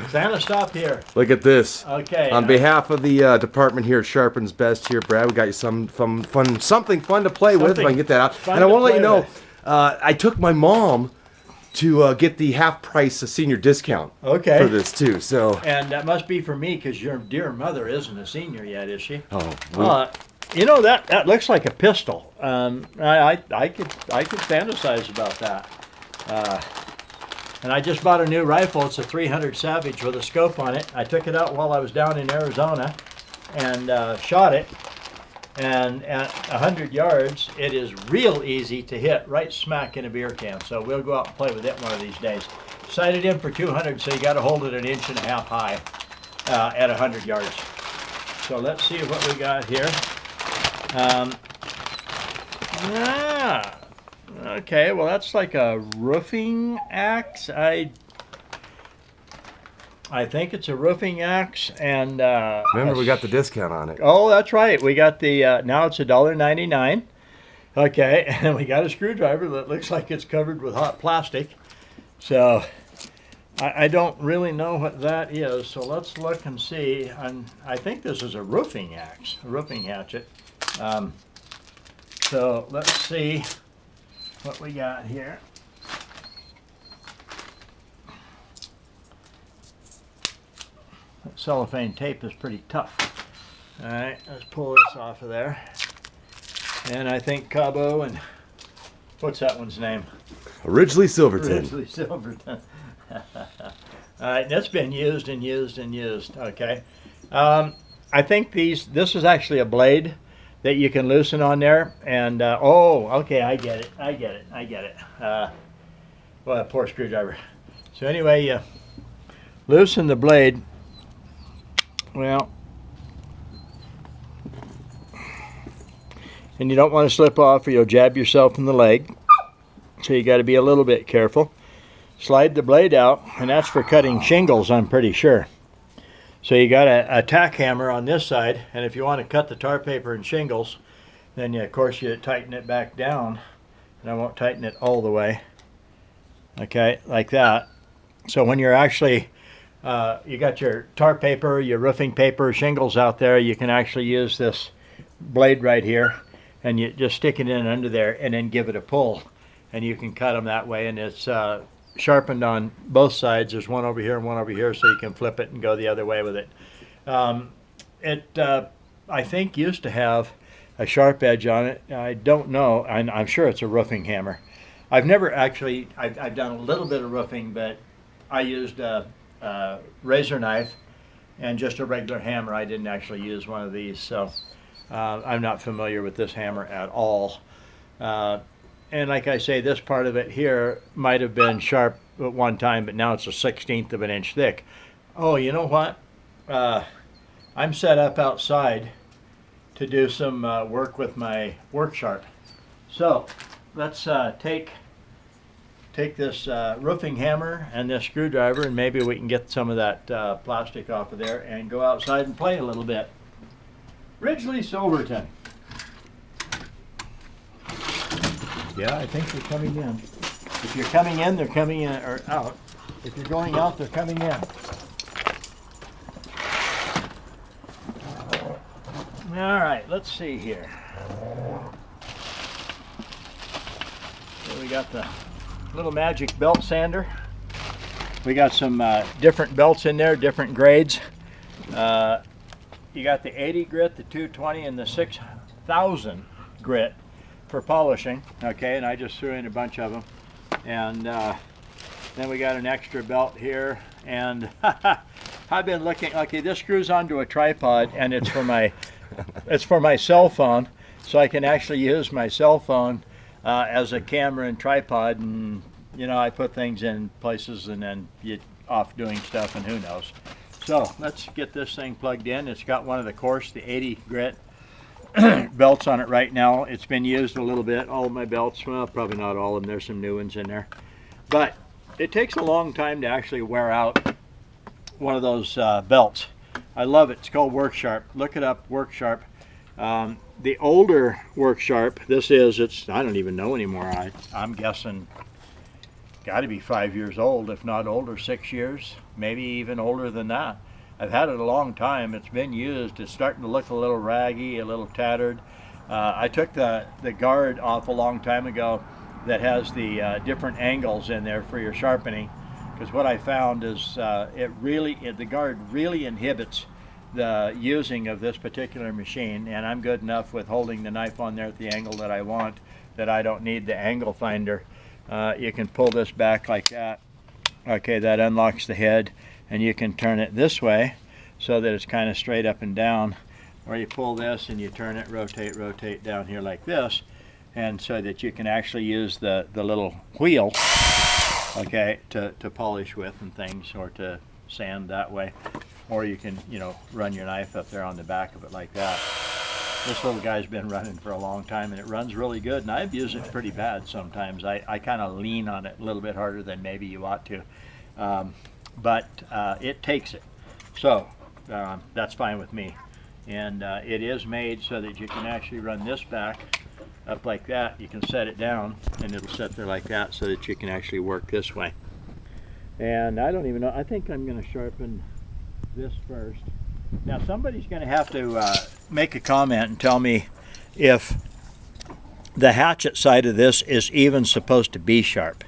Santa, stop here. Look at this. Okay. On behalf of the department here at Sharpen's Best here, Brad, we got you something fun to play with. If I can get that out. And I want to let you know, I took my mom to get the half-price senior discount. Okay. For this too. So. And that must be for me because your dear mother isn't a senior yet, is she? Oh. You know that looks like a pistol. I could fantasize about that. And I just bought a new rifle. It's a 300 Savage with a scope on it. I took it out while I was down in Arizona and shot it. And at 100 yards, it is real easy to hit right smack in a beer can. So we'll go out and play with it one of these days. Sighted in for 200, so you got to hold it 1.5 inches high at 100 yards. So let's see what we got here. Okay, well that's like a roofing axe. I think it's a roofing axe, and remember we got the discount on it. Oh, that's right. We got the now it's $1.99. Okay, and we got a screwdriver that looks like it's covered with hot plastic. So I don't really know what that is. So let's look and see. I think this is a roofing axe, a roofing hatchet. So let's see what we got here. That cellophane tape is pretty tough. All right, let's pull this off of there. And I think Cabo and what's that one's name? Originally Silverton. Originally Silverton. All right, that's been used and used and used. Okay, I think this is actually a blade that you can loosen on there, and oh, okay, I get it. Well, poor screwdriver. So anyway, you loosen the blade. Well, and you don't want to slip off or you'll jab yourself in the leg. So you got to be a little bit careful. Slide the blade out, and that's for cutting shingles, I'm pretty sure. So you got a tack hammer on this side, and if you want to cut the tar paper and shingles, then of course you tighten it back down, and I won't tighten it all the way. Okay, like that. So when you're actually, you got your tar paper, your roofing paper, shingles out there, you can actually use this blade right here, and you just stick it in under there, and then give it a pull, and you can cut them that way, and it's sharpened on both sides. There's one over here and one over here, so you can flip it and go the other way with it. I think used to have a sharp edge on it. I don't know. I'm sure it's a roofing hammer. I've never actually, I've done a little bit of roofing, but I used a razor knife and just a regular hammer. I didn't actually use one of these, so I'm not familiar with this hammer at all. And like I say, this part of it here might have been sharp at one time, but now it's a 1/16 of an inch thick. Oh, you know what? I'm set up outside to do some work with my work sharp. So let's take this roofing hammer and this screwdriver, and maybe we can get some of that plastic off of there and go outside and play a little bit. Ridgely Silverton. Yeah, I think they're coming in. If you're coming in, they're coming in, or out. If you're going out, they're coming in. All right, let's see here. So we got the little magic belt sander. We got some different belts in there, different grades. You got the 80 grit, the 220, and the 6,000 grit for polishing. Okay, and I just threw in a bunch of them. And then we got an extra belt here, and I've been looking. Okay, this screws onto a tripod, and it's for my cell phone, so I can actually use my cell phone as a camera and tripod, and I put things in places and then you off doing stuff, and who knows. So let's get this thing plugged in. It's got one of the course, the 80 grit belts on it right now. It's been used a little bit. All of my belts, well, probably not all of them. There's some new ones in there, but it takes a long time to actually wear out one of those belts. I love it. It's called Work Sharp. Look it up, Work Sharp. The older Work Sharp, I don't even know anymore. I'm guessing, got to be 5 years old, if not older, 6 years, maybe even older than that. I've had it a long time. It's been used. It's starting to look a little raggy, a little tattered. I took the guard off a long time ago that has the different angles in there for your sharpening, because what I found is the guard really inhibits the using of this particular machine, and I'm good enough with holding the knife on there at the angle that I want that I don't need the angle finder. You can pull this back like that. Okay, that unlocks the head, and you can turn it this way so that it's kind of straight up and down, or you pull this and you turn it, rotate down here like this, and so that you can actually use the little wheel, okay, to polish with and things, or to sand that way. Or you can, you know, run your knife up there on the back of it like that. This little guy's been running for a long time, and it runs really good, and I've used it pretty bad sometimes. I kind of lean on it a little bit harder than maybe you ought to, but it takes it. So that's fine with me. And it is made so that you can actually run this back up like that. You can set it down, and it'll sit there like that so that you can actually work this way. And I don't even know, I think I'm going to sharpen this first. Now somebody's going to have to make a comment and tell me if the Hatchett side of this is even supposed to be sharp,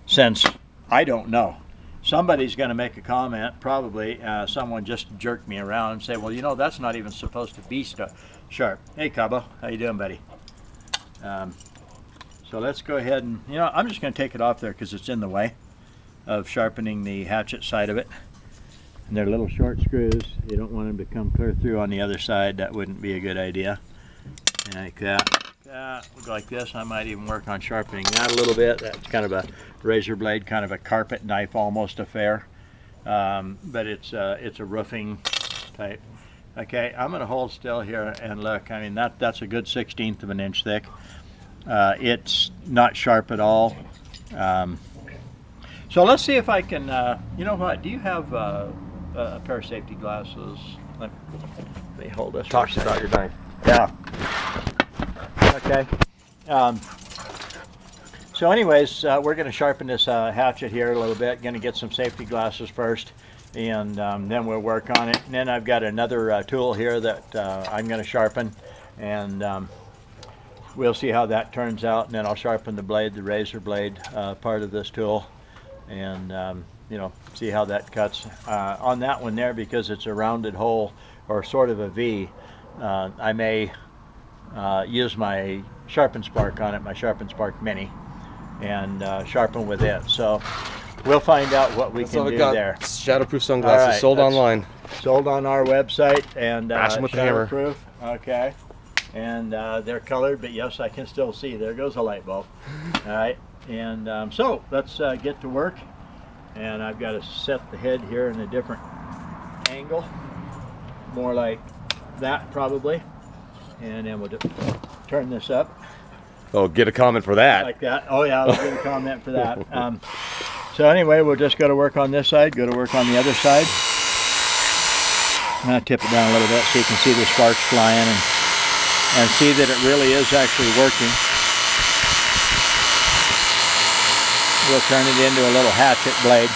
since I don't know. Somebody's going to make a comment, probably someone just jerked me around and say, well, you know, that's not even supposed to be sharp. Hey Cabo, how you doing, buddy? So let's go ahead and, you know, I'm just going to take it off there because it's in the way of sharpening the Hatchett side of it. And they're little short screws. You don't want them to come clear through on the other side. That wouldn't be a good idea. Like that. Like this. I might even work on sharpening that a little bit. That's kind of a razor blade, kind of a carpet knife almost affair. But it's a roofing type. Okay, I'm going to hold still here and look. I mean, that's a good 1/16 of an inch thick. It's not sharp at all. So let's see if I can, you know what, do you have a pair of safety glasses? Let me hold this. Talk about your knife. Yeah. Okay. So anyways, we're going to sharpen this hatchet here a little bit. Going to get some safety glasses first, and then we'll work on it. And then I've got another tool here that I'm going to sharpen, and we'll see how that turns out. And then I'll sharpen the blade, the razor blade part of this tool, and you know, see how that cuts on that one there, because it's a rounded hole or sort of a V. I may use my Sharpen Spark on it, my Sharpen Spark Mini, and sharpen with it. So we'll find out what we can do there. Shadowproof sunglasses, right, sold online. Sold on our website, and bash them with the hammer. Shadowproof. Okay, and they're colored, but yes, I can still see. There goes a light bulb. All right, and so let's get to work. And I've got to set the head here in a different angle, more like that probably, and then we'll just turn this up. Oh, get a comment for that. Like that. Oh yeah, I'll get a comment for that. So anyway, we'll just go to work on this side, go to work on the other side. I'm going to tip it down a little bit so you can see the sparks flying, and see that it really is actually working. We'll turn it into a little hatchet blade.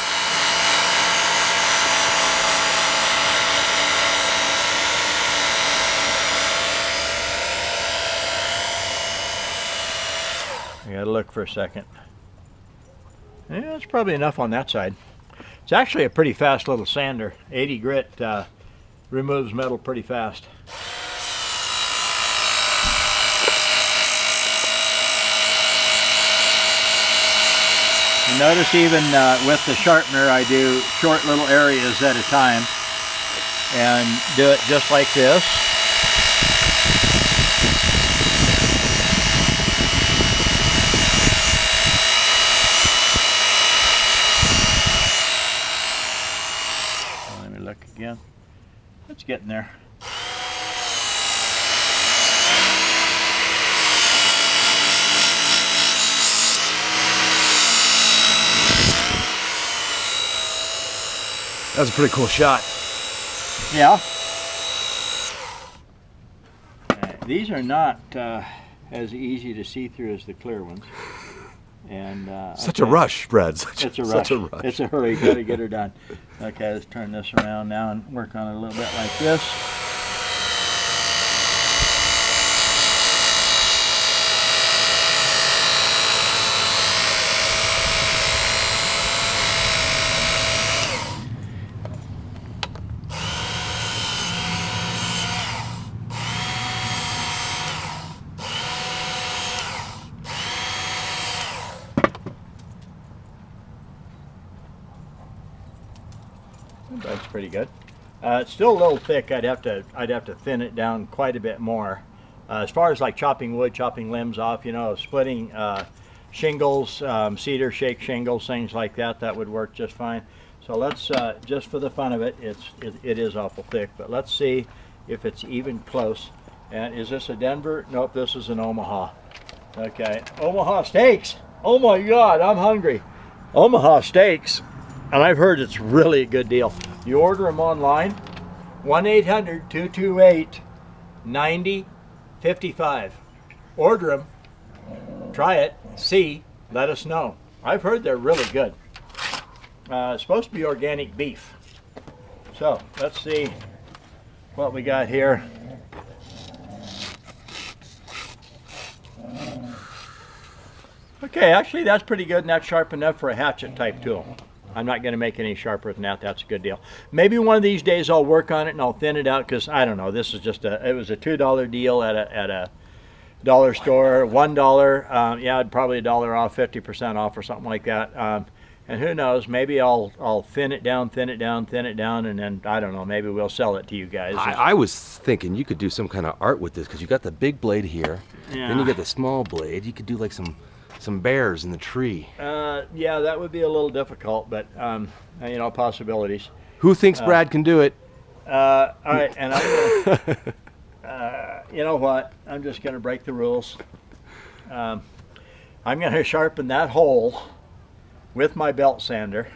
You gotta look for a second. Yeah, it's probably enough on that side. It's actually a pretty fast little sander. 80 grit removes metal pretty fast. And notice even with the sharpener, I do short little areas at a time, and do it just like this. Let me look again. It's getting there. That was a pretty cool shot. Yeah. These are not as easy to see through as the clear ones. And such a rush, Brad. It's a rush. It's a hurry. Got to get her done. Okay, let's turn this around now and work on it a little bit like this. That's pretty good. It's still a little thick. I'd have to thin it down quite a bit more. As far as like chopping wood, chopping limbs off, you know, splitting shingles, cedar shake shingles, things like that, that would work just fine. So let's just for the fun of it, it is awful thick, but let's see if it's even close. And is this a Denver? Nope, this is an Omaha. Okay, Omaha steaks. Oh my God, I'm hungry. Omaha steaks. And I've heard it's really a good deal. You order them online, 1-800-228-9055. Order them, try it, see, let us know. I've heard they're really good. It's supposed to be organic beef. So let's see what we got here. Okay, actually that's pretty good, and that's sharp enough for a hatchet type tool. I'm not going to make any sharper than that. That's a good deal. Maybe one of these days I'll work on it and I'll thin it out, because I don't know. This is just it was a $2 deal at a dollar store. $1, yeah, probably $1 off, 50% off or something like that. And who knows? Maybe I'll thin it down, and then I don't know. Maybe we'll sell it to you guys. I was thinking you could do some kind of art with this, because you got the big blade here, yeah. Then you got the small blade. You could do like some bears in the tree. Yeah, that would be a little difficult, but you know, possibilities. Who thinks Brad can do it? All right, and I'm gonna, you know what? I'm just going to break the rules. I'm going to sharpen that hole with my belt sander.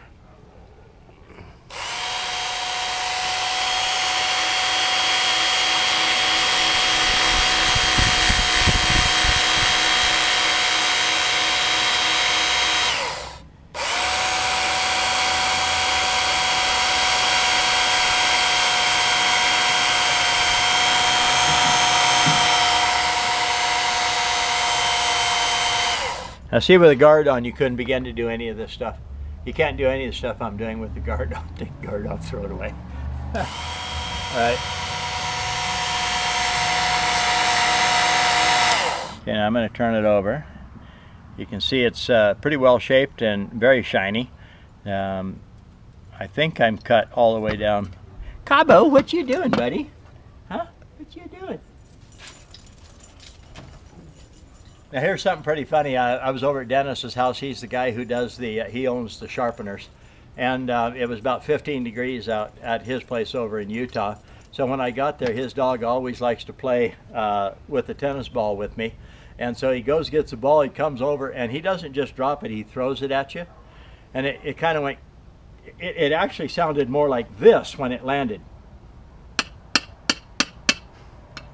Now see, with the guard on, you couldn't begin to do any of this stuff. You can't do any of the stuff I'm doing with the guard on. Take the guard off, throw it away. All right. Okay, now I'm going to turn it over. You can see it's pretty well shaped and very shiny. I think I'm cut all the way down. Cabo, what you doing, buddy? Huh? What you doing? Now here's something pretty funny. I was over at Dennis's house. He's the guy who does he owns the Sharpeners. And it was about 15 degrees out at his place over in Utah. So when I got there, his dog always likes to play with the tennis ball with me. And so he goes, gets the ball, he comes over, and he doesn't just drop it, he throws it at you. And it kind of went, it actually sounded more like this when it landed.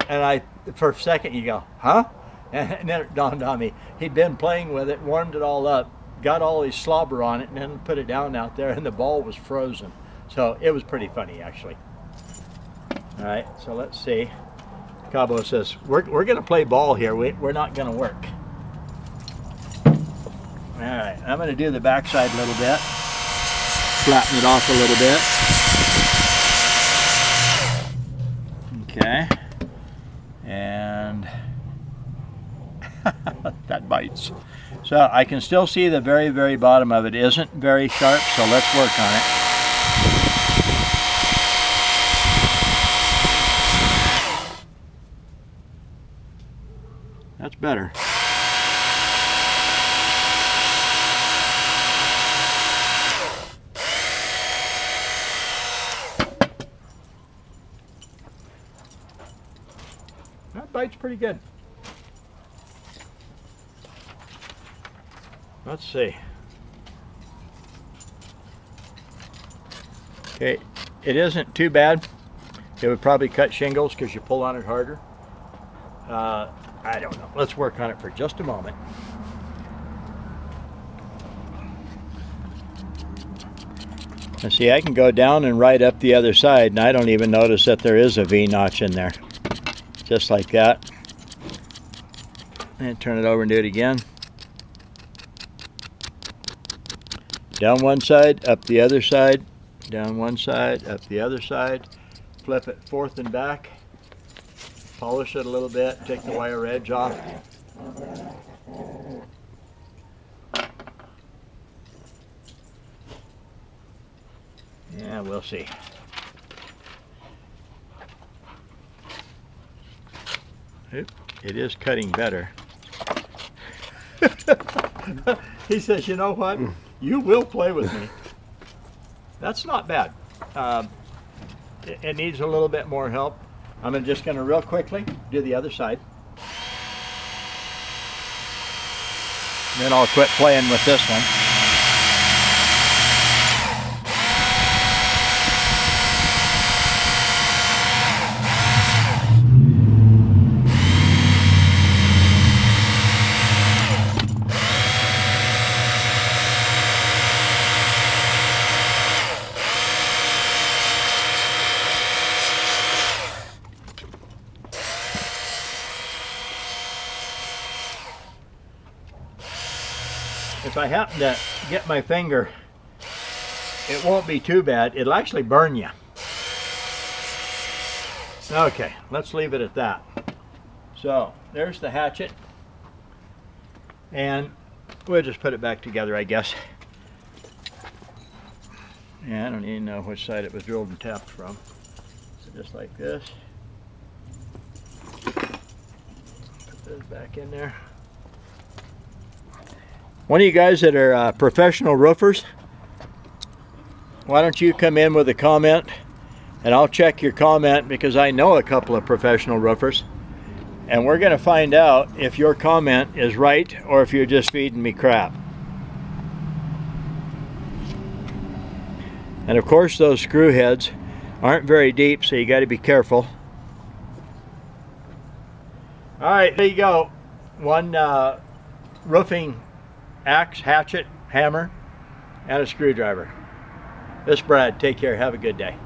And for a second you go, huh? And then it dawned on me, he'd been playing with it, warmed it all up, got all his slobber on it, and then put it down out there, and the ball was frozen. So it was pretty funny, actually. All right, so let's see. Cabo says, we're going to play ball here. We're not going to work. All right, I'm going to do the backside a little bit. Flatten it off a little bit. Okay. And that bites. So I can still see the very, very bottom of it isn't very sharp, so let's work on it. That's better. That bites pretty good. Let's see. Okay, it isn't too bad. It would probably cut shingles because you pull on it harder. I don't know. Let's work on it for just a moment. And see, I can go down and right up the other side, and I don't even notice that there is a V-notch in there. Just like that. And turn it over and do it again. Down one side, up the other side. Down one side, up the other side. Flip it forth and back. Polish it a little bit, take the wire edge off. Yeah, we'll see. Oop, it is cutting better. He says, you know what? You will play with me. That's not bad. It needs a little bit more help. I'm just going to real quickly do the other side. Then I'll quit playing with this one. If I happen to get my finger, it won't be too bad. It'll actually burn you. Okay, let's leave it at that. So, there's the hatchet. And we'll just put it back together, I guess. Yeah, I don't even know which side it was drilled and tapped from. So just like this. Put those back in there. One of you guys that are professional roofers, why don't you come in with a comment and I'll check your comment, because I know a couple of professional roofers, and we're going to find out if your comment is right or if you're just feeding me crap. And of course those screw heads aren't very deep, so you got to be careful. Alright, there you go. One roofing axe, hatchet, hammer, and a screwdriver. This is Brad. Take care. Have a good day.